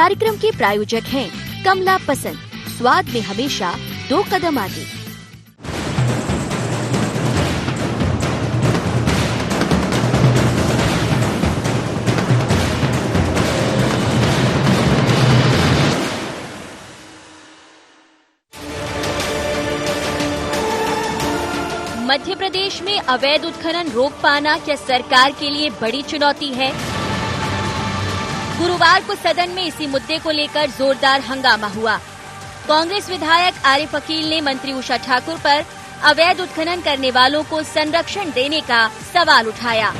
कार्यक्रम के प्रायोजक हैं कमला पसंद, स्वाद में हमेशा 2 कदम आगे। मध्य प्रदेश में अवैध उत्खनन रोक पाना क्या सरकार के लिए बड़ी चुनौती है? गुरुवार को सदन में इसी मुद्दे को लेकर जोरदार हंगामा हुआ। कांग्रेस विधायक आरिफ अकील ने मंत्री उषा ठाकुर पर अवैध उत्खनन करने वालों को संरक्षण देने का सवाल उठाया।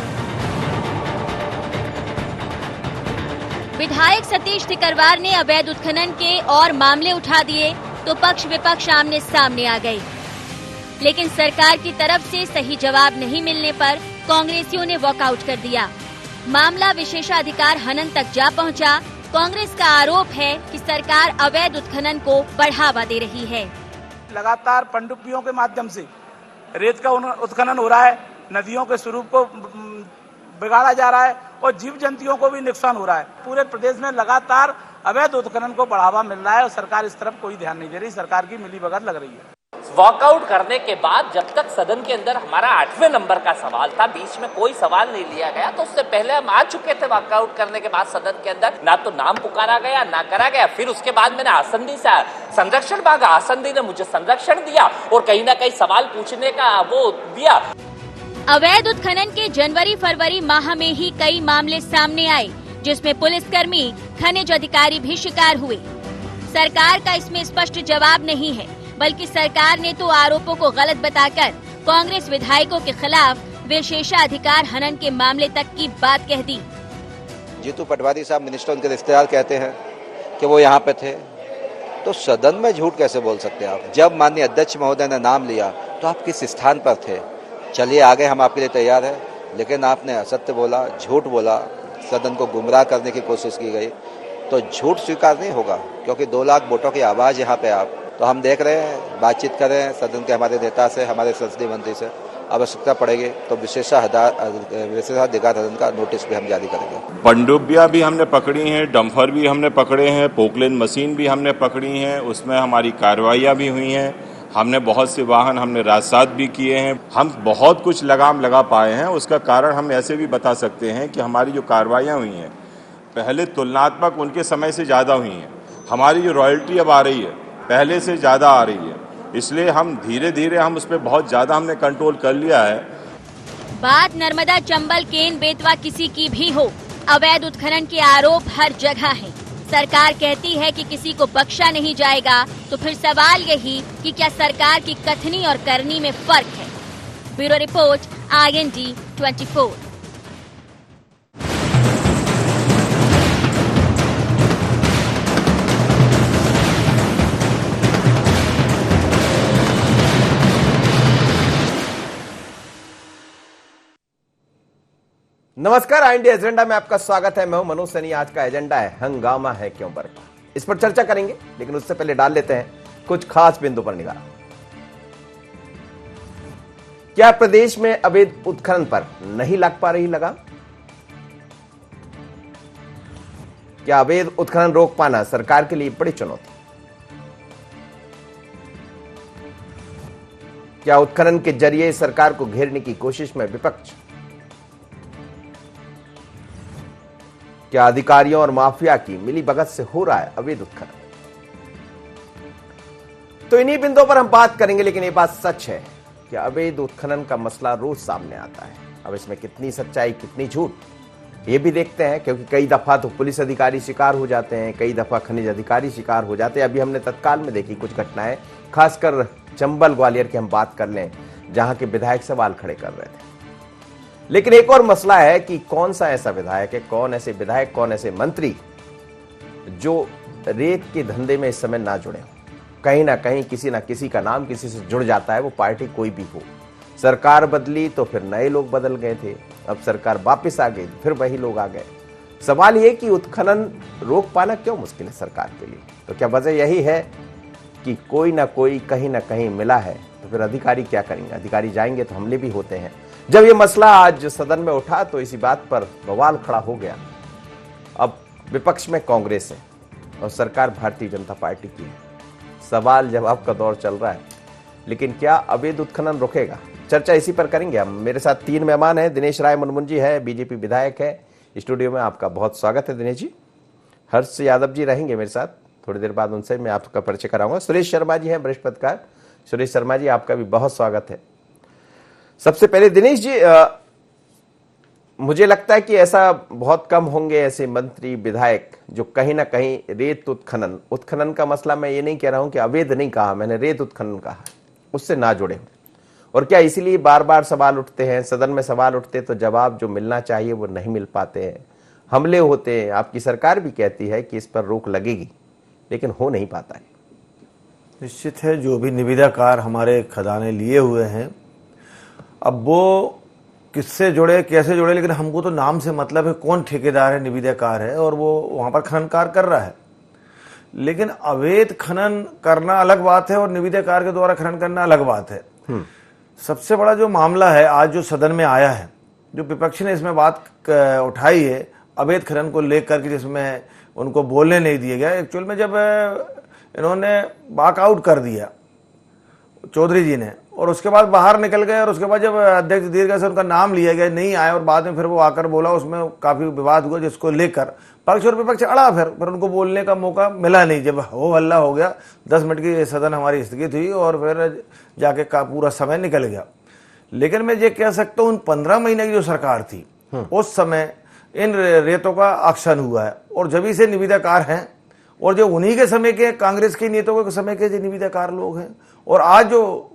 विधायक सतीश टिकरवार ने अवैध उत्खनन के और मामले उठा दिए तो पक्ष विपक्ष आमने सामने आ गए, लेकिन सरकार की तरफ से सही जवाब नहीं मिलने पर कांग्रेसियों ने वॉकआउट कर दिया। मामला विशेषाधिकार हनन तक जा पहुंचा। कांग्रेस का आरोप है कि सरकार अवैध उत्खनन को बढ़ावा दे रही है। लगातार पनडुब्बियों के माध्यम से रेत का उत्खनन हो रहा है, नदियों के स्वरूप को बिगाड़ा जा रहा है और जीव जंतुओं को भी नुकसान हो रहा है। पूरे प्रदेश में लगातार अवैध उत्खनन को बढ़ावा मिल रहा है और सरकार इस तरफ कोई ध्यान नहीं दे रही। सरकार की मिलीभगत लग रही है। वॉकआउट करने के बाद जब तक सदन के अंदर हमारा 8वें नंबर का सवाल था, बीच में कोई सवाल नहीं लिया गया, तो उससे पहले हम आ चुके थे। वॉकआउट करने के बाद सदन के अंदर ना तो नाम पुकारा गया ना करा गया। फिर उसके बाद मैंने आसंदी से संरक्षण मांगा, आसंदी ने मुझे संरक्षण दिया और कहीं ना कहीं सवाल पूछने का वो दिया। अवैध उत्खनन के जनवरी फरवरी माह में ही कई मामले सामने आए, जिसमें पुलिसकर्मी, खनिज अधिकारी भी शिकार हुए। सरकार का इसमें स्पष्ट जवाब नहीं है, बल्कि सरकार ने तो आरोपों को गलत बताकर कांग्रेस विधायकों के खिलाफ विशेषाधिकार हनन के मामले तक की बात कह दी। जीतू पटवारी साहब मिनिस्टर, उनके रिश्तेदार कहते हैं कि वो यहाँ पे थे, तो सदन में झूठ कैसे बोल सकते हैं आप? जब माननीय अध्यक्ष महोदय ने नाम लिया तो आप किस स्थान पर थे? चलिए आगे, हम आपके लिए तैयार है, लेकिन आपने असत्य बोला, झूठ बोला, सदन को गुमराह करने की कोशिश की गई, तो झूठ स्वीकार नहीं होगा, क्योंकि 2 लाख वोटों की आवाज यहाँ पे आप। तो हम देख रहे हैं, बातचीत कर रहे हैं सदन के हमारे नेता से, हमारे संसदीय मंत्री से। आवश्यकता पड़ेगी तो विशेषाधिकार हनन का नोटिस भी हम जारी करेंगे। पनडुब्बियां भी हमने पकड़ी हैं, डंपर भी हमने पकड़े हैं, पोकलेन मशीन भी हमने पकड़ी हैं, उसमें हमारी कार्रवाइयां भी हुई हैं। हमने बहुत से वाहन हमने राजसात भी किए हैं। हम बहुत कुछ लगाम लगा पाए हैं। उसका कारण हम ऐसे भी बता सकते हैं कि हमारी जो कार्रवाइयाँ हुई हैं पहले तुलनात्मक उनके समय से ज़्यादा हुई हैं। हमारी जो रॉयल्टी अब आ रही है पहले से ज़्यादा आ रही है, इसलिए हम धीरे धीरे हम उस पर बहुत ज़्यादा हमने कंट्रोल कर लिया है। बात नर्मदा, चंबल, केन, बेतवा किसी की भी हो, अवैध उत्खनन के आरोप हर जगह हैं। सरकार कहती है कि किसी को बख्शा नहीं जाएगा, तो फिर सवाल यही कि क्या सरकार की कथनी और करनी में फर्क है। Bureau report, IND 24। नमस्कार, IND एजेंडा में आपका स्वागत है। मैं हूं मनोज सैनी। आज का एजेंडा है हंगामा है क्यों बरपा। इस पर चर्चा करेंगे, लेकिन उससे पहले डाल लेते हैं कुछ खास बिंदु पर निगाह। क्या प्रदेश में अवैध उत्खनन पर नहीं लग पा रही लगाम? क्या अवैध उत्खनन रोक पाना सरकार के लिए बड़ी चुनौती? क्या उत्खनन के जरिए सरकार को घेरने की कोशिश में विपक्ष? क्या अधिकारियों और माफिया की मिलीभगत से हो रहा है अवैध उत्खनन? तो इन्हीं बिंदुओं पर हम बात करेंगे, लेकिन ये बात सच है कि अवैध उत्खनन का मसला रोज सामने आता है। अब इसमें कितनी सच्चाई, कितनी झूठ, ये भी देखते हैं, क्योंकि कई दफा तो पुलिस अधिकारी शिकार हो जाते हैं, कई दफा खनिज अधिकारी शिकार हो जाते हैं। अभी हमने तत्काल में देखी कुछ घटनाएं, खासकर चंबल ग्वालियर की हम बात कर लें, जहां के विधायक सवाल खड़े कर रहे थे। लेकिन एक और मसला है कि कौन सा ऐसा विधायक है, कौन ऐसे विधायक, कौन ऐसे मंत्री जो रेत के धंधे में इस समय ना जुड़े हो। कहीं ना कहीं किसी ना किसी का नाम किसी से जुड़ जाता है, वो पार्टी कोई भी हो। सरकार बदली तो फिर नए लोग बदल गए थे, अब सरकार वापस आ गई फिर वही लोग आ गए। सवाल ये कि उत्खनन रोक पाना क्यों मुश्किल है सरकार के लिए? तो क्या वजह यही है कि कोई ना कोई कहीं ना कहीं मिला है? तो फिर अधिकारी क्या करेंगे? अधिकारी जाएंगे तो हमले भी होते हैं। जब ये मसला आज सदन में उठा तो इसी बात पर बवाल खड़ा हो गया। अब विपक्ष में कांग्रेस है, और सरकार भारतीय जनता पार्टी की है। सवाल जवाब का दौर चल रहा है, लेकिन क्या अवैध उत्खनन रुकेगा? चर्चा इसी पर करेंगे हम। मेरे साथ 3 मेहमान हैं। दिनेश राय मुनमुन जी है, बीजेपी विधायक है स्टूडियो में। आपका बहुत स्वागत है दिनेश जी। हर्ष यादव जी रहेंगे मेरे साथ, थोड़ी देर बाद उनसे मैं आपका परिचय कराऊंगा। सुरेश शर्मा जी हैं, वरिष्ठ पत्रकार। सुरेश शर्मा जी, आपका भी बहुत स्वागत है। सबसे पहले दिनेश जी, मुझे लगता है कि ऐसा बहुत कम होंगे ऐसे मंत्री विधायक जो कहीं ना कहीं रेत उत्खनन का मसला, मैं ये नहीं कह रहा हूं कि अवैध नहीं कहा, मैंने रेत उत्खनन कहा, उससे ना जुड़े हों। और क्या इसीलिए बार बार सवाल उठते हैं, सदन में सवाल उठते तो जवाब जो मिलना चाहिए वो नहीं मिल पाते हैं, हमले होते हैं। आपकी सरकार भी कहती है कि इस पर रोक लगेगी, लेकिन हो नहीं पाता है। निश्चित है, जो भी निविदाकार हमारे खदाने लिए हुए हैं, अब वो किससे जुड़े कैसे जुड़े, लेकिन हमको तो नाम से मतलब है कौन ठेकेदार है, निविदाकार है और वो वहाँ पर खनन कार्य कर रहा है। लेकिन अवैध खनन करना अलग बात है और निविदाकार के द्वारा खनन करना अलग बात है। सबसे बड़ा जो मामला है आज जो सदन में आया है, जो विपक्ष ने इसमें बात उठाई है अवैध खनन को लेकर के, जिसमें उनको बोलने नहीं दिया गया। एक्चुअल में जब इन्होंने वॉकआउट कर दिया चौधरी जी ने और उसके बाद बाहर निकल गए और उसके बाद जब अध्यक्ष दीर्घ से उनका नाम लिया गया, नहीं आया और बाद में फिर वो आकर बोला, उसमें काफी विवाद हुआ, जिसको लेकर पक्ष और विपक्ष अड़ा। फिर उनको बोलने का मौका मिला नहीं। जब हो हल्ला हो गया, 10 मिनट की सदन हमारी स्थगित हुई और फिर जाके का पूरा समय निकल गया। लेकिन मैं ये कह सकता हूँ, उन 15 महीने की जो सरकार थी उस समय इन रेतों का आक्शन हुआ है और जब से निविदाकार हैं और जो उन्हीं के समय के कांग्रेस के नेताओं के समय के जो निविदाकार लोग हैं, और आज जो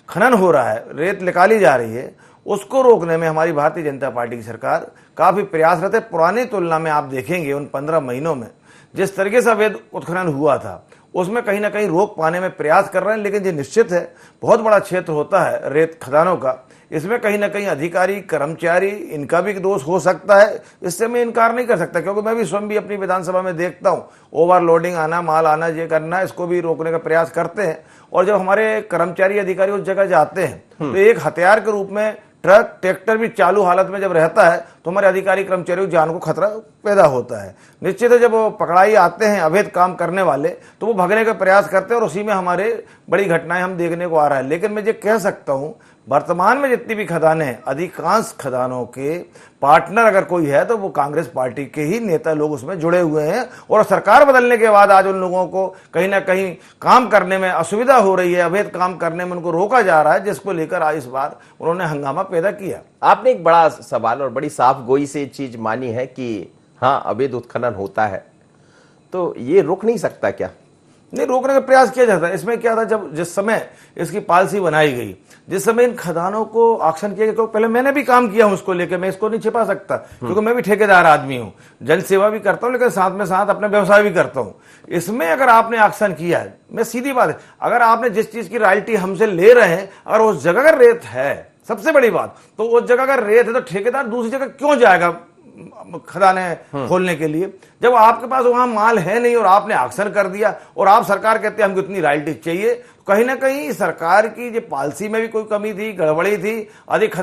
खनन हो रहा है, रेत निकाली जा रही है, उसको रोकने में हमारी भारतीय जनता पार्टी की सरकार काफी प्रयासरत है। पुरानी तुलना में आप देखेंगे उन 15 महीनों में जिस तरीके से अवैध उत्खनन हुआ था, उसमें कहीं ना कहीं रोक पाने में प्रयास कर रहे हैं। लेकिन ये निश्चित है, बहुत बड़ा क्षेत्र होता है रेत खदानों का, इसमें कहीं ना कहीं अधिकारी कर्मचारी इनका भी दोष हो सकता है, इससे मैं इनकार नहीं कर सकता, क्योंकि मैं भी स्वयं भी अपनी विधानसभा में देखता हूँ ओवरलोडिंग आना, माल आना, ये करना, इसको भी रोकने का प्रयास करते हैं। और जब हमारे कर्मचारी अधिकारी उस जगह जाते हैं तो एक हथियार के रूप में ट्रक ट्रैक्टर भी चालू हालत में जब रहता है तो हमारे अधिकारी कर्मचारियों की जान को खतरा पैदा होता है। निश्चित है, जब वो पकड़ाई आते हैं अवैध काम करने वाले तो वो भगने का प्रयास करते हैं और उसी में हमारे बड़ी घटनाएं हम देखने को आ रहा है। लेकिन मैं ये कह सकता हूं, वर्तमान में जितनी भी खदानें हैं, अधिकांश खदानों के पार्टनर अगर कोई है तो वो कांग्रेस पार्टी के ही नेता लोग उसमें जुड़े हुए हैं। और सरकार बदलने के बाद आज उन लोगों को कहीं ना कहीं काम करने में असुविधा हो रही है, अवैध काम करने में उनको रोका जा रहा है, जिसको लेकर आज इस बार उन्होंने हंगामा पैदा किया। आपने एक बड़ा सवाल और बड़ी साफ गोई से चीज मानी है कि हाँ अवैध उत्खनन होता है, तो ये रुक नहीं सकता क्या? नहीं, रोकने का प्रयास किया जाता है। इसमें क्या था, जब जिस समय इसकी पॉलिसी बनाई गई, जिस समय इन खदानों को ऑक्शन किया गया, तो पहले मैंने भी काम किया हूं उसको लेकर, मैं इसको नहीं छिपा सकता, क्योंकि मैं भी ठेकेदार आदमी हूं, जन सेवा भी करता हूं, लेकिन साथ में साथ अपना व्यवसाय भी करता हूं। इसमें अगर आपने ऑक्शन किया है, मैं सीधी बात है, अगर आपने जिस चीज की रॉयल्टी हमसे ले रहे हैं, अगर उस जगह अगर रेत है, सबसे बड़ी बात, तो उस जगह अगर रेत है तो ठेकेदार दूसरी जगह क्यों जाएगा खदानें खोलने के लिए, जब आपके पास वहां माल है नहीं और आपने ऑक्शन कर दिया और आप सरकार कहते हैं हमको इतनी रॉयल्टी चाहिए। कहीं ना कहीं सरकार की जो पॉलिसी में भी कोई कमी थी, गड़बड़ी थी, अधिक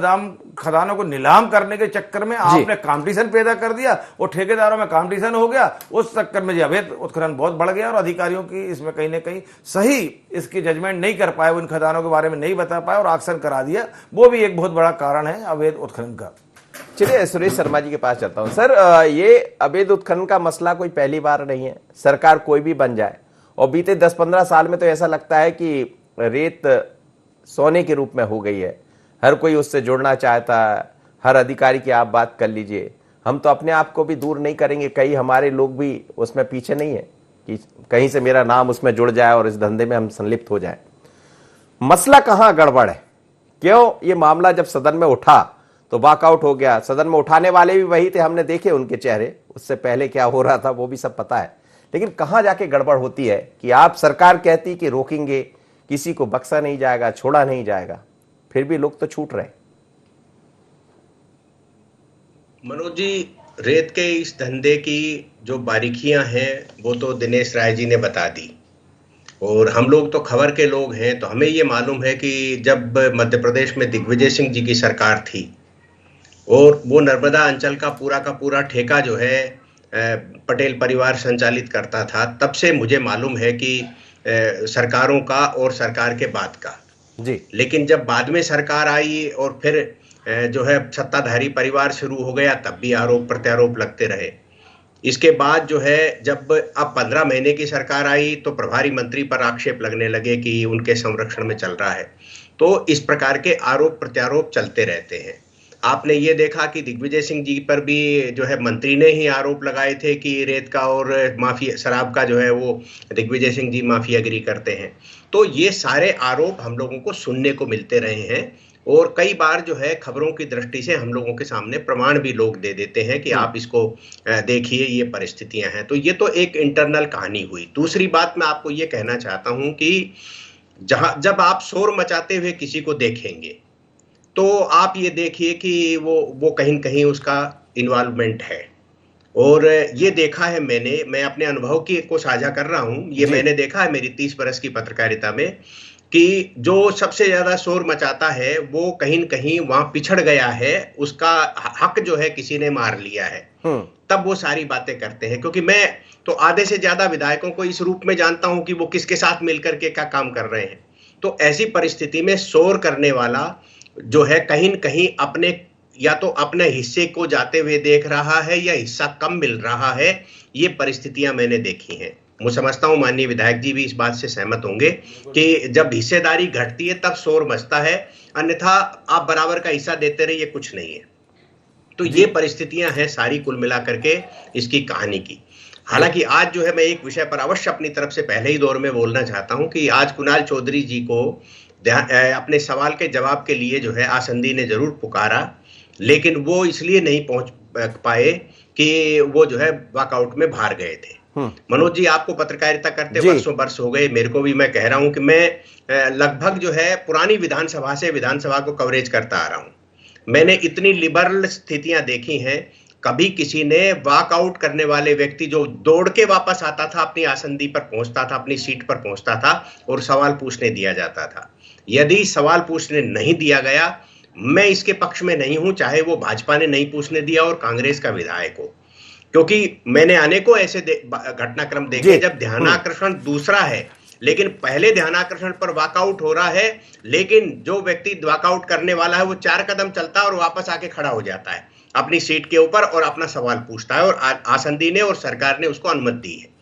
खदानों को नीलाम करने के चक्कर में आपने कंपटीशन पैदा कर दिया और ठेकेदारों में कंपटीशन हो गया। उस चक्कर में जो अवैध उत्खनन बहुत बढ़ गया और अधिकारियों की इसमें कहीं ना कहीं सही इसकी जजमेंट नहीं कर पाए, उन खदानों के बारे में नहीं बता पाए और ऑक्शन करा दिया। वो भी एक बहुत बड़ा कारण है अवैध उत्खनन का। चलिए सुरेश शर्मा जी के पास चलता हूं। सर, ये अवैध उत्खनन का मसला कोई पहली बार नहीं है, सरकार कोई भी बन जाए, और बीते 10-15 साल में तो ऐसा लगता है कि रेत सोने के रूप में हो गई है, हर कोई उससे जुड़ना चाहता है, हर अधिकारी की आप बात कर लीजिए। हम तो अपने आप को भी दूर नहीं करेंगे, कई हमारे लोग भी उसमें पीछे नहीं है कि कहीं से मेरा नाम उसमें जुड़ जाए और इस धंधे में हम संलिप्त हो जाए। मसला कहाँ गड़बड़ है? क्यों ये मामला जब सदन में उठा तो वॉकआउट हो गया? सदन में उठाने वाले भी वही थे, हमने देखे उनके चेहरे, उससे पहले क्या हो रहा था वो भी सब पता है। लेकिन कहां जाके गड़बड़ होती है कि आप सरकार कहती कि रोकेंगे, किसी को बख्शा नहीं जाएगा, छोड़ा नहीं जाएगा, फिर भी लोग तो छूट रहे। मनोज जी, रेत के इस धंधे की जो बारीकियां हैं वो तो दिनेश राय जी ने बता दी, और हम लोग तो खबर के लोग हैं, तो हमें ये मालूम है कि जब मध्य प्रदेश में दिग्विजय सिंह जी की सरकार थी और वो नर्मदा अंचल का पूरा ठेका जो है पटेल परिवार संचालित करता था, तब से मुझे मालूम है कि सरकारों का और सरकार के बाद का जी। लेकिन जब बाद में सरकार आई और फिर जो है सत्ताधारी परिवार शुरू हो गया, तब भी आरोप प्रत्यारोप लगते रहे। इसके बाद जो है जब अब 15 महीने की सरकार आई तो प्रभारी मंत्री पर आक्षेप लगने लगे कि उनके संरक्षण में चल रहा है। तो इस प्रकार के आरोप प्रत्यारोप चलते रहते हैं। आपने ये देखा कि दिग्विजय सिंह जी पर भी जो है मंत्री ने ही आरोप लगाए थे कि रेत का और माफिया शराब का जो है वो दिग्विजय सिंह जी माफियागिरी करते हैं। तो ये सारे आरोप हम लोगों को सुनने को मिलते रहे हैं और कई बार जो है खबरों की दृष्टि से हम लोगों के सामने प्रमाण भी लोग दे देते हैं कि आप इसको देखिए, ये परिस्थितियां हैं। तो ये तो एक इंटरनल कहानी हुई। दूसरी बात मैं आपको ये कहना चाहता हूं कि जब आप शोर मचाते हुए किसी को देखेंगे तो आप ये देखिए कि वो कहीं न कहीं उसका इन्वॉल्वमेंट है। और ये देखा है मैं अपने अनुभव को साझा कर रहा हूं। ये मैंने देखा है मेरी 30 बरस की पत्रकारिता में कि जो सबसे ज्यादा शोर मचाता है वो कहीं न कहीं वहां पिछड़ गया है, उसका हक जो है किसी ने मार लिया है, तब वो सारी बातें करते हैं। क्योंकि मैं तो आधे से ज्यादा विधायकों को इस रूप में जानता हूं कि वो किसके साथ मिलकर के क्या काम कर रहे हैं। तो ऐसी परिस्थिति में शोर करने वाला जो है कहीं न कहीं अपने या तो अपने हिस्से को जाते हुए देख रहा है या हिस्सा कम मिल रहा है। ये परिस्थितियां मैंने देखी हैं। मैं समझता हूं माननीय विधायक जी भी इस बात से सहमत होंगे कि जब हिस्सेदारी घटती है तब शोर मचता है, अन्यथा आप बराबर का हिस्सा देते रहिए, कुछ नहीं है। तो ये परिस्थितियां हैं सारी कुल मिलाकर के इसकी कहानी की। हालांकि आज जो है मैं एक विषय पर अवश्य अपनी तरफ से पहले ही दौर में बोलना चाहता हूं कि आज कुणाल चौधरी जी को अपने सवाल के जवाब के लिए जो है आसंदी ने जरूर पुकारा, लेकिन वो इसलिए नहीं पहुंच पाए कि वो जो है वॉकआउट में बाहर गए थे। मनोज जी, आपको पत्रकारिता करते वर्षों वर्ष हो गए, मेरे को भी। मैं कह रहा हूं कि मैं लगभग जो है पुरानी विधानसभा से विधानसभा को कवरेज करता आ रहा हूं। मैंने इतनी लिबरल स्थितियां देखी हैं। कभी किसी ने वॉकआउट करने वाले व्यक्ति जो दौड़ के वापस आता था, अपनी आसंदी पर पहुंचता था, अपनी सीट पर पहुंचता था और सवाल पूछने दिया जाता था। यदि सवाल पूछने नहीं दिया गया, मैं इसके पक्ष में नहीं हूं, चाहे वो भाजपा ने नहीं पूछने दिया और कांग्रेस का विधायक हो, क्योंकि मैंने अनेकों ऐसे घटनाक्रम देखे जब ध्यानाकर्षण दूसरा है, लेकिन पहले ध्यानाकर्षण पर वॉकआउट हो रहा है, लेकिन जो व्यक्ति वॉकआउट करने वाला है वो 4 कदम चलता है और वापस आके खड़ा हो जाता है अपनी सीट के ऊपर और अपना सवाल पूछता है, और आसंदी ने और सरकार ने उसको अनुमति दी है।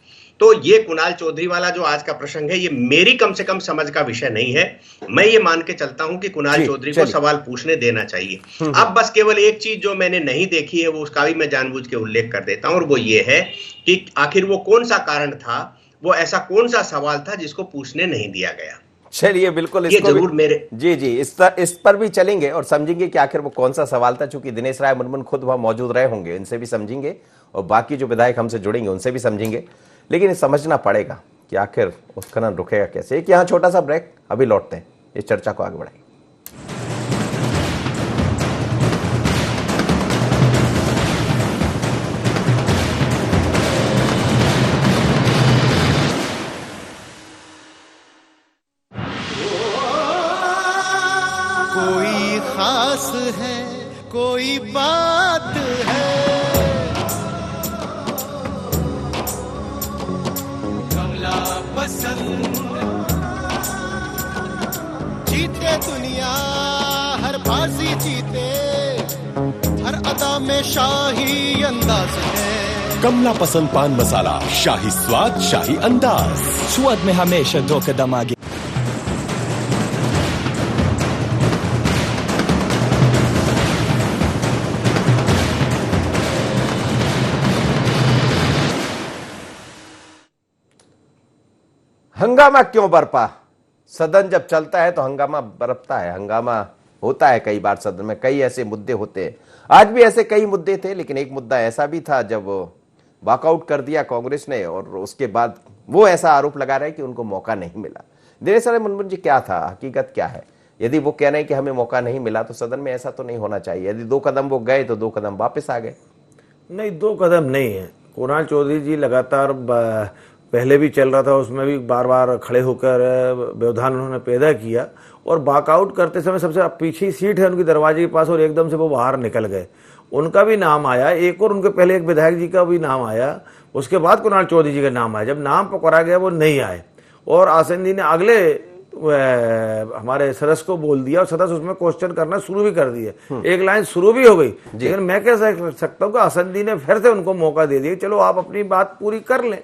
तो ये कुणाल चौधरी वाला जो आज का प्रसंग है, ये मेरी कम से कम समझ का विषय नहीं है। मैं ये मान के चलता हूं कि कुणाल चौधरी को सवाल पूछने देना चाहिए। अब बस केवल एक चीज जो मैंने नहीं देखी है, वो उसका भी मैं जानबूझ के उल्लेख कर देता हूं, और वो ये है कि आखिर वो कौन सा कारण था, वो ऐसा कौन सा सवाल था जिसको पूछने नहीं दिया गया। चलिए, बिल्कुल ये जरूर मेरे जी इस पर भी चलेंगे और समझेंगे कि आखिर वो कौन सा सवाल था। चूंकि दिनेश राय मुनमुन खुद वहां मौजूद रहे होंगे, इनसे भी समझेंगे और बाकी जो विधायक हमसे जुड़ेंगे उनसे भी समझेंगे। लेकिन ये समझना पड़ेगा कि आखिर उत्खनन रुकेगा कैसे। एक यहाँ छोटा सा ब्रेक, अभी लौटते हैं, इस चर्चा को आगे बढ़ाएंगे। कोई खास है, कोई बात है, कमला पसंद। जीते दुनिया हर बाजी जीते, हर अदा में शाही अंदाज है। कमला पसंद पान मसाला, शाही स्वाद, शाही अंदाज, स्वाद में हमेशा 2 कदम आगे। हंगामा क्यों बरपा? सदन जब चलता है तो हंगामा बरपता है, हंगामा होता है कई बार सदन में, कई ऐसे मुद्दे होते हैं। आज भी ऐसे कई मुद्दे थे, लेकिन एक मुद्दा ऐसा भी था जब वॉकआउट कर दिया कांग्रेस ने और उसके बाद वो ऐसा आरोप लगा रहे हैं कि उनको मौका नहीं मिला। दिनेश राय मुनमुन जी, क्या था, हकीकत क्या है? यदि वो कह रहे हैं कि हमें मौका नहीं मिला तो सदन में ऐसा तो नहीं होना चाहिए। यदि 2 कदम वो गए तो 2 कदम वापस आ गए। नहीं, 2 कदम नहीं है। कुणाल चौधरी जी लगातार पहले भी चल रहा था, उसमें भी बार बार खड़े होकर व्यवधान उन्होंने पैदा किया और वॉकआउट करते समय सबसे पीछे सीट है उनकी दरवाजे के पास और एकदम से वो बाहर निकल गए उनका भी नाम आया, एक और उनके पहले एक विधायक जी का भी नाम आया, उसके बाद कुणाल चौधरी जी का नाम आया। जब नाम पुकारा गया वो नहीं आए और आसंदी ने अगले हमारे सदस्य को बोल दिया और सदस्य उसमें क्वेश्चन करना शुरू भी कर दिए। एक लाइन शुरू भी हो गई, लेकिन मैं कह सकता हूँ कि आसंदी ने फिर से उनको मौका दे दिया, चलो आप अपनी बात पूरी कर लें।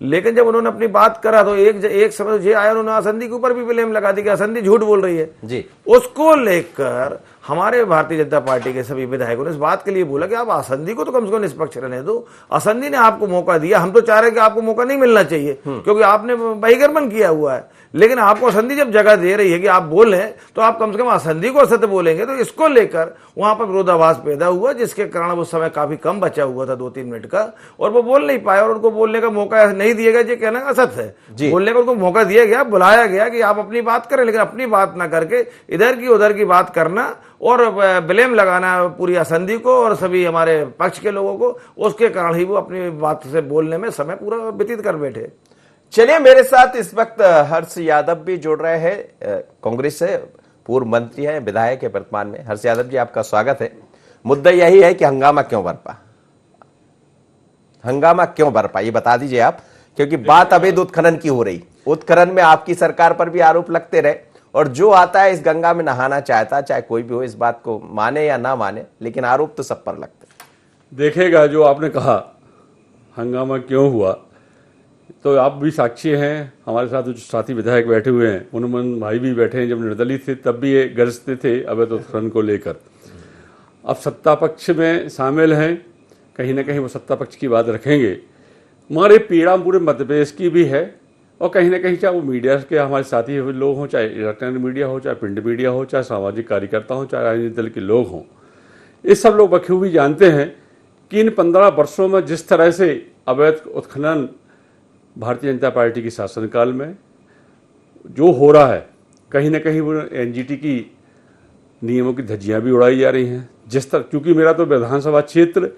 लेकिन जब उन्होंने अपनी बात करा तो एक समय ये आया, उन्होंने आसंदी के ऊपर भी ब्लेम लगा दी कि आसंदी झूठ बोल रही है जी। उसको लेकर हमारे भारतीय जनता पार्टी के सभी विधायकों ने इस बात के लिए बोला कि आप आसंदी को तो कम से कम निष्पक्ष रहने दो, आसंदी ने आपको मौका दिया, हम तो चाह रहे हैं कि आपको मौका नहीं मिलना चाहिए क्योंकि आपने बहिर्गमन किया हुआ है, लेकिन आपको आसंदी जब जगह दे रही है कि आप बोलें तो आप कम से कम आसंदी को असत्य बोलेंगे। तो इसको लेकर वहां पर विरोधाभास पैदा हुआ, जिसके कारण वो समय काफी कम बचा हुआ था 2-3 मिनट का, और वो बोल नहीं पाया और उनको बोलने का मौका नहीं दिया गया। ये कहना असत्य है, बोलने का उनको मौका दिया गया, बुलाया गया कि आप अपनी बात करें, लेकिन अपनी बात ना करके इधर की उधर की बात करना और ब्लेम लगाना पूरी आसंदी को और सभी हमारे पक्ष के लोगों को, उसके कारण ही वो अपनी बात से बोलने में समय पूरा व्यतीत कर बैठे। चलिए, मेरे साथ इस वक्त हर्ष यादव भी जुड़ रहे हैं, कांग्रेस से पूर्व मंत्री हैं, विधायक है वर्तमान में। हर्ष यादव जी, आपका स्वागत है। मुद्दा यही है कि हंगामा क्यों बरपा, हंगामा क्यों बरपा, ये बता दीजिए आप, क्योंकि बात अवैध उत्खनन की हो रही, उत्खनन में आपकी सरकार पर भी आरोप लगते रहे और जो आता है इस गंगा में नहाना चाहता, चाहे कोई भी हो, इस बात को माने या ना माने, लेकिन आरोप तो सब पर लगते। देखेगा जो आपने कहा हंगामा क्यों हुआ, तो आप भी साक्षी हैं, हमारे साथ जो साथी विधायक बैठे हुए हैं, उन्मन भाई भी बैठे हैं, जब निर्दलीय थे तब भी ये गरजते थे अवैध उत्खनन को लेकर। अब सत्ता पक्ष में शामिल हैं, कहीं ना कहीं वो सत्ता पक्ष की बात रखेंगे, मगर ये पीड़ा पूरे मध्य प्रदेश की भी है और कहीं ना कहीं चाहे वो मीडिया के हमारे साथी लोग हों, चाहे इलेक्ट्रॉनिक मीडिया हो, चाहे प्रिंट मीडिया हो, चाहे सामाजिक कार्यकर्ता हो, चाहे राजनीतिक दल के लोग हों, ये सब लोग बखूबी जानते हैं कि इन 15 वर्षों में जिस तरह से अवैध उत्खनन भारतीय जनता पार्टी के शासनकाल में जो हो रहा है, कहीं ना कहीं वो एनजीटी की नियमों की धज्जियां भी उड़ाई जा रही हैं। जिस तरह, क्योंकि मेरा तो विधानसभा क्षेत्र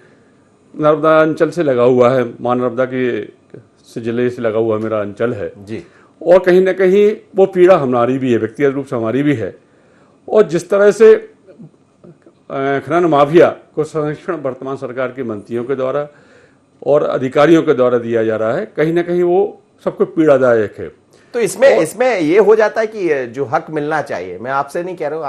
नर्मदा अंचल से लगा हुआ है, मां नर्मदा के जिले से लगा हुआ मेरा अंचल है जी, और कहीं ना कहीं वो पीड़ा हमारी भी है, व्यक्तिगत रूप से हमारी भी है। और जिस तरह से खनन माफिया को संरक्षण वर्तमान सरकार के मंत्रियों के द्वारा और अधिकारियों के द्वारा दिया जा रहा है, कहीं ना कहीं वो सबको पीड़ादायक है। तो इसमें ये हो जाता है कि जो हक मिलना चाहिए, मैं आपसे नहीं कह रहा हूं,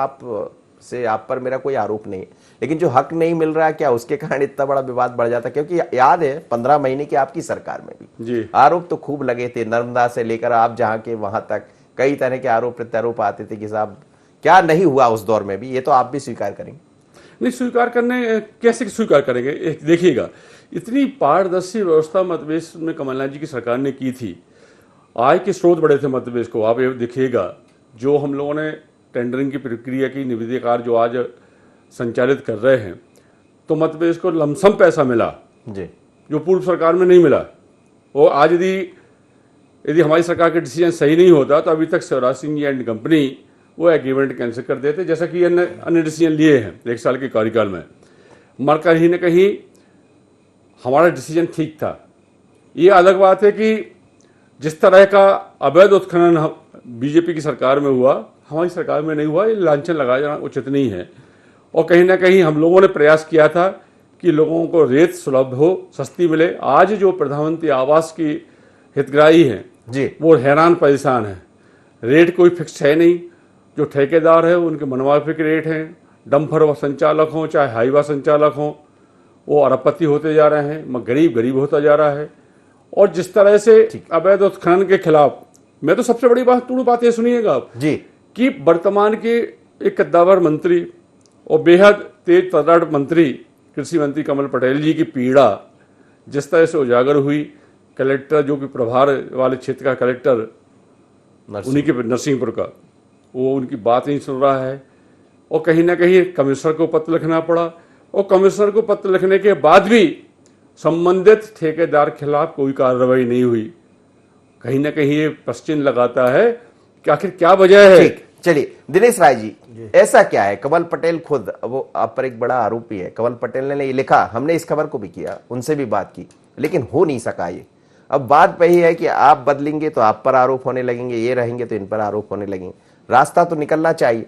आप पर मेरा कोई आरोप नहीं है, लेकिन जो हक नहीं मिल रहा है, क्या उसके कारण इतना बड़ा विवाद बढ़ जाता है? क्योंकि याद है 15 महीने की आपकी सरकार में भी जी आरोप तो खूब लगे थे, नर्मदा से लेकर आप जहां के वहां तक कई तरह के आरोप प्रत्यारोप आते थे कि साहब क्या नहीं हुआ उस दौर में भी, ये तो आप भी स्वीकार करेंगे। नहीं, स्वीकार करने कैसे स्वीकार करेंगे? देखिएगा, इतनी पारदर्शी व्यवस्था मध्य प्रदेश में कमलनाथ जी की सरकार ने की थी, आय के स्रोत बड़े थे मध्य प्रदेश को। आप ये देखिएगा, जो हम लोगों ने टेंडरिंग की प्रक्रिया की, निविदाकार जो आज संचालित कर रहे हैं, तो मध्य प्रदेश को लमसम पैसा मिला जी, जो पूर्व सरकार में नहीं मिला। वो आज यदि हमारी सरकार का डिसीजन सही नहीं होता तो अभी तक शिवराज सिंह जी एंड कंपनी वो एग्रीमेंट कैंसिल कर देते, जैसा कि अन्य डिसीजन लिए हैं 1 साल के कार्यकाल में। मगर कहीं ना कहीं हमारा डिसीजन ठीक था। ये अलग बात है कि जिस तरह का अवैध उत्खनन बीजेपी की सरकार में हुआ, हमारी सरकार में नहीं हुआ, ये लांछन लगाया जाना उचित नहीं है। और कहीं ना कहीं हम लोगों ने प्रयास किया था कि लोगों को रेत सुलभ हो, सस्ती मिले। आज जो प्रधानमंत्री आवास की हितग्राही हैं जी, वो हैरान परेशान है। रेट कोई फिक्स है नहीं, जो ठेकेदार है उनके मनमाफिक रेट हैं। डंपर संचालक हों चाहे हाईवा संचालक हों, वो अरबपति होते जा रहे हैं, मगर गरीब होता जा रहा है। और जिस तरह से अवैध उत्खनन के खिलाफ, मैं तो सबसे बड़ी बात ये सुनिएगा आप जी, कि वर्तमान के एक कद्दावर मंत्री और बेहद तेज तर्राट मंत्री कृषि मंत्री कमल पटेल जी की पीड़ा जिस तरह से उजागर हुई, कलेक्टर जो कि प्रभार वाले क्षेत्र का कलेक्टर उन्हीं के नरसिंहपुर का, वो उनकी बात नहीं सुन रहा है। और कहीं ना कहीं कमिश्नर को पत्र लिखना पड़ा, और कमिश्नर को पत्र लिखने के बाद भी संबंधित ठेकेदार खिलाफ कोई कार्रवाई नहीं हुई। कहीं ना कहीं ये प्रश्न लगाता है कि आखिर क्या वजह है। चलिए दिनेश राय जी, ऐसा क्या है? कमल पटेल खुद, वो आप पर एक बड़ा आरोपी है, कमल पटेल ने ये लिखा, हमने इस खबर को भी किया, उनसे भी बात की, लेकिन हो नहीं सका ये। अब बात वही है कि आप बदलेंगे तो आप पर आरोप होने लगेंगे, ये रहेंगे तो इन पर आरोप होने लगेंगे। रास्ता तो निकलना चाहिए।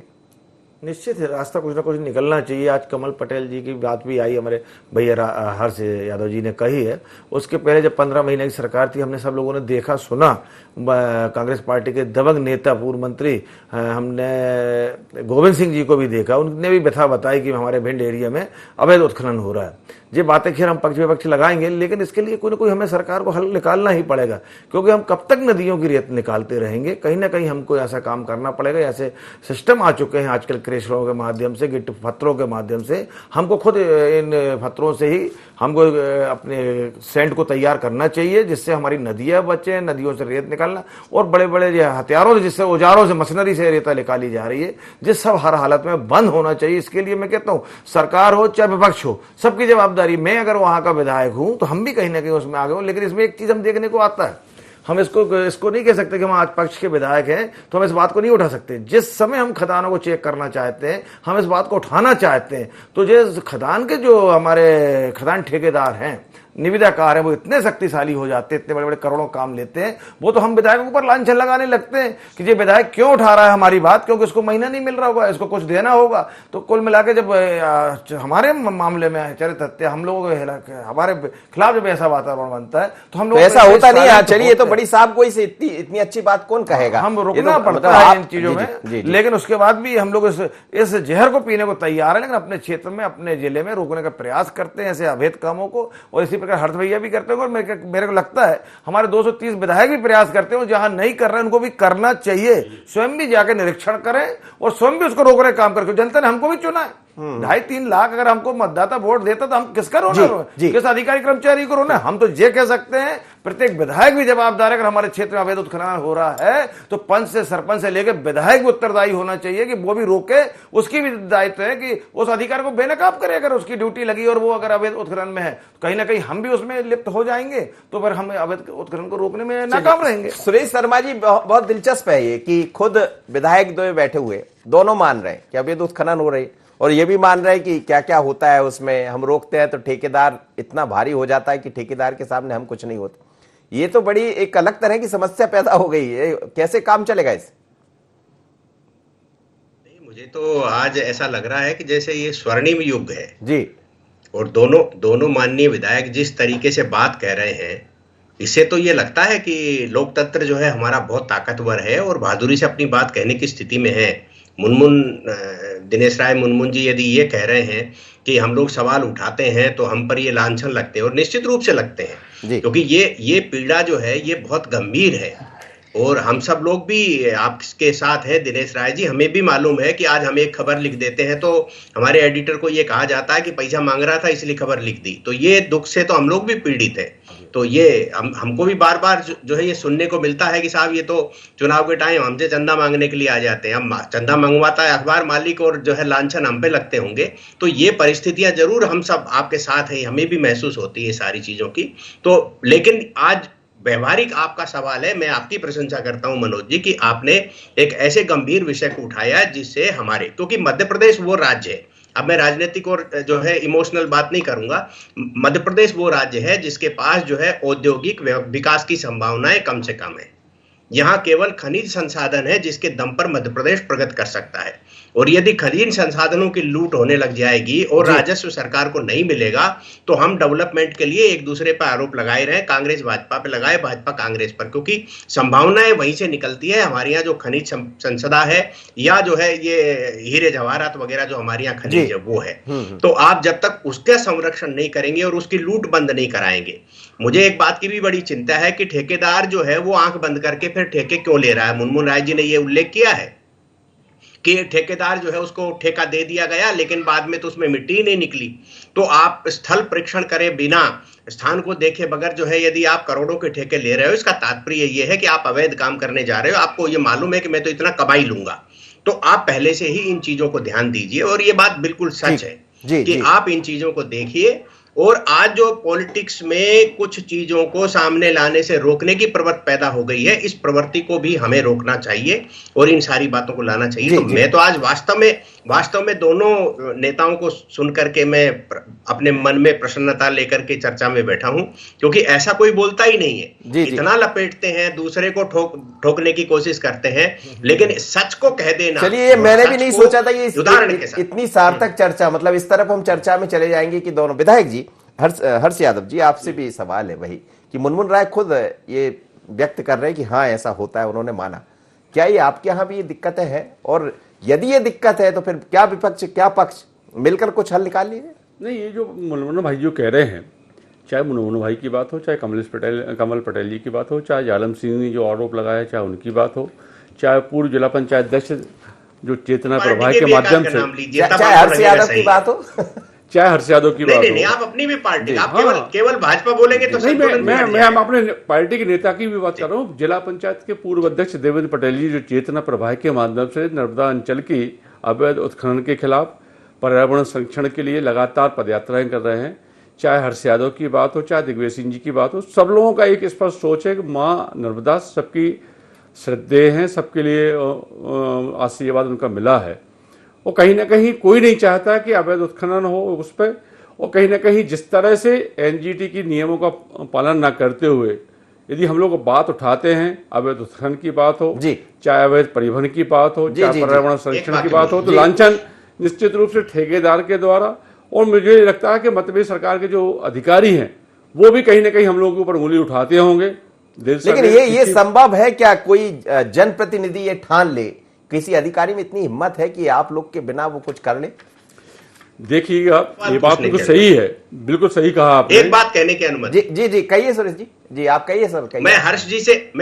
निश्चित है, रास्ता कुछ ना कुछ निकलना चाहिए। आज कमल पटेल जी की बात भी आई, हमारे भैया हर्ष यादव जी ने कही है। उसके पहले जब 15 महीने की सरकार थी, हमने सब लोगों ने देखा सुना, कांग्रेस पार्टी के दबंग नेता पूर्व मंत्री हमने गोविंद सिंह जी को भी देखा, उनने भी व्यथा बताई कि हमारे भिंड एरिया में अवैध उत्खनन हो रहा है। ये बातें खैर हम पक्ष विपक्ष लगाएंगे, लेकिन इसके लिए कोई ना कोई हमें सरकार को हल निकालना ही पड़ेगा, क्योंकि हम कब तक नदियों की रेत निकालते रहेंगे। कहीं ना कहीं हमको ऐसा काम करना पड़ेगा। ऐसे सिस्टम आ चुके हैं आजकल, क्रेशरों के माध्यम से, गिट्ट पत्थरों के माध्यम से। हमको खुद इन पत्थरों से ही हमको अपने सैंड को तैयार करना चाहिए, जिससे हमारी नदियां बचे, नदियों से रेत निकालना, और बड़े बड़े हथियारों से, जिससे औजारों से, मशीनरी से रेता निकाली जा रही है, जिस सब हर हालत में बंद होना चाहिए। इसके लिए मैं कहता हूं, सरकार हो चाहे विपक्ष हो, सबकी जवाबदारी। मैं अगर वहां का विधायक हूं तो हम भी कहीं ना कहीं उसमें आगे हूं। लेकिन इसमें एक चीज हम देखने को आता है, हम इसको नहीं कह सकते कि हम आज पक्ष के विधायक हैं तो हम इस बात को नहीं उठा सकते। जिस समय हम खदानों को चेक करना चाहते हैं, हम इस बात को उठाना चाहते हैं, तो जिस खदान के जो हमारे खदान ठेकेदार हैं, निविदाकार है, वो इतने शक्तिशाली हो जाते हैं, इतने बड़े बड़े करोड़ों काम लेते हैं, वो तो हम विधायकों के ऊपर लांछन लगाने लगते हैं कि ये विधायक क्यों उठा रहा है हमारी बात, क्योंकि इसको महीना नहीं मिल रहा होगा, इसको कुछ देना होगा। तो कुल मिला के जब हमारे मामले में चरित्र हत्या, हम लोगों के हमारे खिलाफ जब ऐसा वातावरण बनता है तो हम लोग ऐसा होता नहीं है। चलिए, तो बड़ी साहब कोई से इतनी अच्छी बात कौन कहेगा, हम रुकना पड़ता है इन चीजों में। लेकिन उसके बाद भी हम लोग इस जहर को पीने को तैयार है, लेकिन अपने क्षेत्र में, अपने जिले में रोकने का प्रयास करते हैं ऐसे अवैध कामों को। और इसी प्रकार हर्ष भैया भी करते हैं, और मेरे को लगता है हमारे 230 विधायक भी प्रयास करते हैं। जहां नहीं कर रहे हैं उनको भी करना चाहिए। स्वयं भी जाकर निरीक्षण करें और स्वयं भी उसको रोकने का काम करके। जनता ने हमको भी चुना है, 2.5-3 लाख अगर हमको मतदाता वोट देता तो हम किसका रोना, किस अधिकारी कर्मचारी को रोना? हम तो ये कह सकते हैं प्रत्येक विधायक भी जवाबदार है। अगर हमारे क्षेत्र में अवैध उत्खनन हो रहा है तो पंच से, सरपंच से लेकर विधायक भी उत्तरदायी होना चाहिए कि वो भी रोके। उसकी भी दायित्व है कि उस अधिकारी को बेनकाब करे। अगर उसकी ड्यूटी लगी और वो अगर अवैध उत्खनन में है, कहीं ना कहीं हम भी उसमें लिप्त हो जाएंगे, तो फिर हम अवैध उत्खनन को रोकने में नाकाम रहेंगे। सुरेश शर्मा जी, बहुत दिलचस्प है ये कि खुद विधायक दो बैठे हुए दोनों मान रहे हैं कि अवैध उत्खनन हो रही, और ये भी मान रहे हैं कि क्या क्या होता है उसमें। हम रोकते हैं तो ठेकेदार इतना भारी हो जाता है कि ठेकेदार के सामने हम कुछ नहीं होते। ये तो बड़ी एक अलग तरह की समस्या पैदा हो गई है। कैसे काम चलेगा इस? मुझे तो आज ऐसा लग रहा है कि जैसे ये स्वर्णिम युग है जी, और दोनों माननीय विधायक जिस तरीके से बात कह रहे हैं, इससे तो ये लगता है कि लोकतंत्र जो है हमारा बहुत ताकतवर है और बहादुरी से अपनी बात कहने की स्थिति में है। दिनेश राय मुनमुन जी यदि ये कह रहे हैं कि हम लोग सवाल उठाते हैं तो हम पर ये लांछन लगते हैं, और निश्चित रूप से लगते हैं, क्योंकि ये पीड़ा जो है ये बहुत गंभीर है। और हम सब लोग भी आपके साथ हैं दिनेश राय जी। हमें भी मालूम है कि आज हम एक खबर लिख देते हैं तो हमारे एडिटर को ये कहा जाता है कि पैसा मांग रहा था इसलिए खबर लिख दी। तो ये दुख से तो हम लोग भी पीड़ित हैं। तो ये हमको भी बार बार जो है ये सुनने को मिलता है कि साहब ये तो चुनाव के टाइम हमसे चंदा मांगने के लिए आ जाते हैं, हम चंदा मंगवाता है अखबार मालिक और जो है लांछन हम पे लगते होंगे। तो ये परिस्थितियां जरूर हम सब आपके साथ हैं, हमें भी महसूस होती है सारी चीजों की। तो लेकिन आज व्यवहारिक आपका सवाल है, मैं आपकी प्रशंसा करता हूं मनोज जी कि आपने एक ऐसे गंभीर विषय को उठाया जिससे हमारे, क्योंकि मध्य प्रदेश वो राज्य है, अब मैं राजनीतिक और जो है इमोशनल बात नहीं करूंगा, मध्य प्रदेश वो राज्य है जिसके पास जो है औद्योगिक विकास की संभावनाएं कम से कम है। यहाँ केवल खनिज संसाधन है जिसके दम पर मध्य प्रदेश प्रगति कर सकता है। और यदि खनिज संसाधनों की लूट होने लग जाएगी और राजस्व सरकार को नहीं मिलेगा तो हम डेवलपमेंट के लिए एक दूसरे पर आरोप लगाए रहे, कांग्रेस भाजपा पे लगाए, भाजपा कांग्रेस पर, क्योंकि संभावनाएं वहीं से निकलती है। हमारे यहाँ जो खनिज संसदा है या जो है ये हीरे जवाहरात वगैरह जो हमारे यहाँ खनिज है वो है। तो आप जब तक उसका संरक्षण नहीं करेंगे और उसकी लूट बंद नहीं कराएंगे, मुझे एक बात की भी बड़ी चिंता है कि ठेकेदार जो है वो आंख बंद करके फिर ठेके क्यों ले रहा है। मुनमुन राय जी ने ये उल्लेख किया है कि ठेकेदार जो है उसको ठेका दे दिया गया लेकिन बाद में तो उसमें मिट्टी ही नहीं निकली। तो आप स्थल परीक्षण करें बिना, स्थान को देखे बगैर जो है यदि आप करोड़ों के ठेके ले रहे हो, इसका तात्पर्य ये है कि आप अवैध काम करने जा रहे हो। आपको ये मालूम है कि मैं तो इतना कमाई लूंगा। तो आप पहले से ही इन चीजों को ध्यान दीजिए। और ये बात बिल्कुल सच है कि आप इन चीजों को देखिए और आज जो पॉलिटिक्स में कुछ चीजों को सामने लाने से रोकने की प्रवृत्ति पैदा हो गई है, इस प्रवृत्ति को भी हमें रोकना चाहिए और इन सारी बातों को लाना चाहिए। तो मैं तो आज वास्तव में दोनों नेताओं को सुन करके मैं अपने मन में प्रसन्नता लेकर के चर्चा में बैठा हूं, क्योंकि ऐसा कोई बोलता ही नहीं है। इतना लपेटते हैं, दूसरे को ठोकने की कोशिश करते हैं, लेकिन सच को कह देना। चलिए, मैंने भी नहीं सोचा था ये इतनी सार्थक चर्चा, मतलब इस तरफ हम चर्चा में चले जाएंगे कि दोनों विधायक जी। हर्ष यादव जी, आपसे भी सवाल है वही कि मुनमुन राय खुद ये व्यक्त कर रहे हैं कि हाँ ऐसा होता है, उन्होंने माना। क्या ये आपके यहाँ भी ये दिक्कतें हैं, और यदि ये दिक्कत है तो फिर क्या विपक्ष क्या पक्ष मिलकर कुछ हल निकाल लीजिए? नहीं, ये जो मुनमुन भाई जो कह रहे हैं, चाहे मुनमुन भाई की बात हो, चाहे कमल पटेल जी की बात हो, चाहे जालम सिंह ने जो आरोप लगाया चाहे उनकी बात हो, चाहे पूर्व जिला पंचायत अध्यक्ष जो चेतना प्रभा के माध्यम से, चाहे हर्ष यादव की बात हो, चाहे हर्ष यादव की बात हो। नहीं, आप अपनी भी पार्टी, आप केवल भाजपा बोलेंगे तो नहीं। मैं अपने पार्टी के नेता की भी बात कर रहा हूँ। जिला पंचायत के पूर्व अध्यक्ष देवेंद्र पटेल जी जो चेतना प्रभा के माध्यम से नर्मदा अंचल की अवैध उत्खनन के खिलाफ पर्यावरण संरक्षण के लिए लगातार पदयात्राएं कर रहे हैं, चाहे हर्ष यादव की बात हो, चाहे दिग्विजय सिंह जी की बात हो, सब लोगों का एक स्पष्ट सोच है कि माँ नर्मदा सबकी श्रद्धेय हैं, सबके लिए आशीर्वाद उनका मिला है। और कहीं ना कहीं कोई नहीं चाहता कि अवैध उत्खनन हो उस पर, और कहीं ना कहीं जिस तरह से एनजीटी की नियमों का पालन न करते हुए यदि हम लोग बात उठाते हैं, अवैध उत्खनन की बात हो, चाहे अवैध परिवहन की बात हो, चाहे पर्यावरण संरक्षण की बात हो, तो लांछन निश्चित रूप से ठेकेदार के द्वारा, और मुझे लगता है कि मध्य प्रदेश सरकार के जो अधिकारी हैं वो भी कहीं ना कहीं हम लोगों के ऊपर उंगली उठाते होंगे। लेकिन ये संभव है क्या? कोई जनप्रतिनिधि ये ठान ले, किसी अधिकारी में इतनी हिम्मत है कि आप लोग के बिना वो कुछ कर ले? देखिएगा, ये बात बिल्कुल सही है, बिल्कुल सही कहा आपने। एक बात कहने की अनुमति। जी कहिए सुरेश जी। जी आप कहिए सर, कहिए। मैं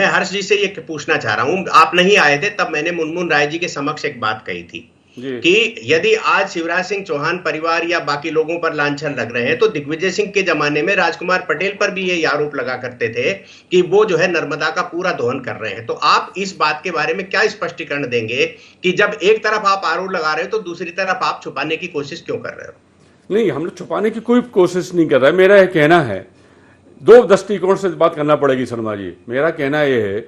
हर्ष जी से ये पूछना चाह रहा हूं, आप नहीं आए थे तब मैंने मुनमुन राय जी के समक्ष एक बात कही थी कि यदि आज शिवराज सिंह चौहान परिवार या बाकी लोगों पर लांछन लग रहे हैं, तो दिग्विजय सिंह के जमाने में राजकुमार पटेल पर भी ये आरोप लगा करते थे कि वो जो है नर्मदा का पूरा दोहन कर रहे हैं। तो आप इस बात के बारे में क्या स्पष्टीकरण देंगे कि जब एक तरफ आप आरोप लगा रहे हो तो दूसरी तरफ आप छुपाने की कोशिश क्यों कर रहे हो? नहीं, हम लोग छुपाने की कोई कोशिश नहीं कर रहे। मेरा यह कहना है, दो दृष्टिकोण से बात करना पड़ेगी शर्मा जी। मेरा कहना यह है,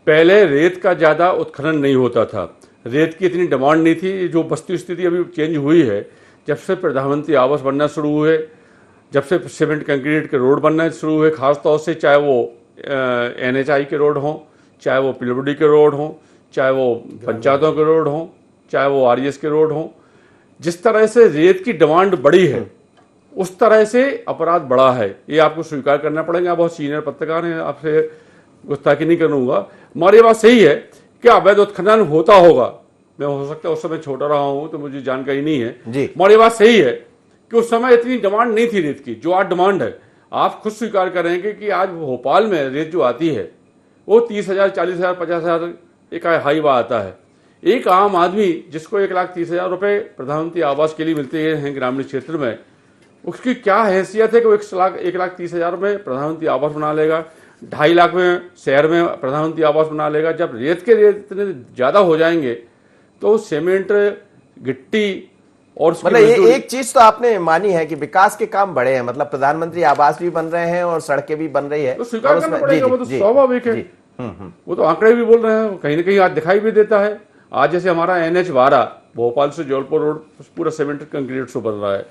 पहले रेत का ज्यादा उत्खनन नहीं होता था, रेत की इतनी डिमांड नहीं थी। जो वस्तु स्थिति अभी चेंज हुई है, जब से प्रधानमंत्री आवास बनना शुरू हुए, जब से सीमेंट कंक्रीट के रोड बनना शुरू हुए, खासतौर से चाहे वो NHI के रोड हों, चाहे वो PWD के रोड हों, चाहे वो पंचायतों के रोड हों, चाहे वो RES के रोड हों, जिस तरह से रेत की डिमांड बढ़ी है उस तरह से अपराध बढ़ा है। ये आपको स्वीकार करना पड़ेगा। आप बहुत सीनियर पत्रकार हैं, आपसे गुस्ताखी नहीं करूँगा, मगर ये बात सही है कि अवैध उत्खनन होता होगा। मैं हो सकता है उस समय छोटा रहा हूं तो मुझे जानकारी नहीं है, मगर ये बात सही है कि उस समय इतनी डिमांड नहीं थी रेत की जो आज डिमांड है। आप खुद स्वीकार करेंगे कि आज भोपाल में रेत जो आती है वो 30,000, 40,000, 50,000 एक हाईवा आता है। एक आम आदमी जिसको 1,30,000 रुपए प्रधानमंत्री आवास के लिए मिलते हैं ग्रामीण क्षेत्र में, उसकी क्या हैसियत है कि वो 1,30,000 में प्रधानमंत्री आवास बना लेगा, 2.5 लाख में शहर में प्रधानमंत्री आवास बना लेगा। जब रेत के रेट इतने ज्यादा हो जाएंगे तो सीमेंट, गिट्टी और मतलब ये एक चीज तो आपने मानी है कि विकास के काम बड़े हैं, मतलब प्रधानमंत्री आवास भी बन रहे हैं और सड़कें भी बन रही है, तो स्वीकार करना पड़ेगा, वो तो स्वाभाविक है। वो तो आंकड़े भी बोल रहे हैं, कहीं ना कहीं आज दिखाई भी देता है। आज जैसे हमारा NH-12 भोपाल से जौलपुर रोड पूरा सीमेंट कंक्रीट से बन रहा है,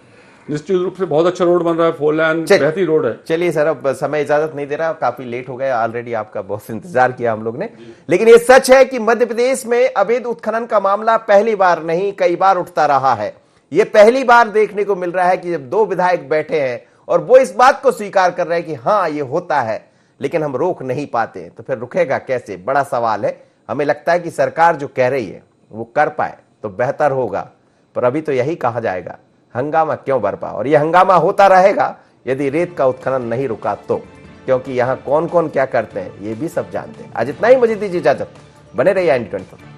निश्चित रूप से बहुत अच्छा रोड बन रहा है, 4 लेन बेहतरीन रोड है। चलिए सर, अब समय इजाजत नहीं दे रहा, काफी लेट हो गया ऑलरेडी, आपका बहुत इंतजार किया हम लोग ने। लेकिन ये सच है कि मध्य प्रदेश में अवैध उत्खनन का मामला पहली बार नहीं कई बार उठता रहा है। ये पहली बार देखने को मिल रहा है कि जब दो विधायक बैठे हैं और वो इस बात को स्वीकार कर रहे हैं कि हाँ ये होता है, लेकिन हम रोक नहीं पाते, तो फिर रुकेगा कैसे? बड़ा सवाल है। हमें लगता है कि सरकार जो कह रही है वो कर पाए तो बेहतर होगा, पर अभी तो यही कहा जाएगा हंगामा क्यों बरपा, और यह हंगामा होता रहेगा यदि रेत का उत्खनन नहीं रुका तो, क्योंकि यहां कौन कौन क्या करते हैं ये भी सब जानते हैं। आज इतना ही, मुझे दीजिए इजाजत, बने रहिए IND24।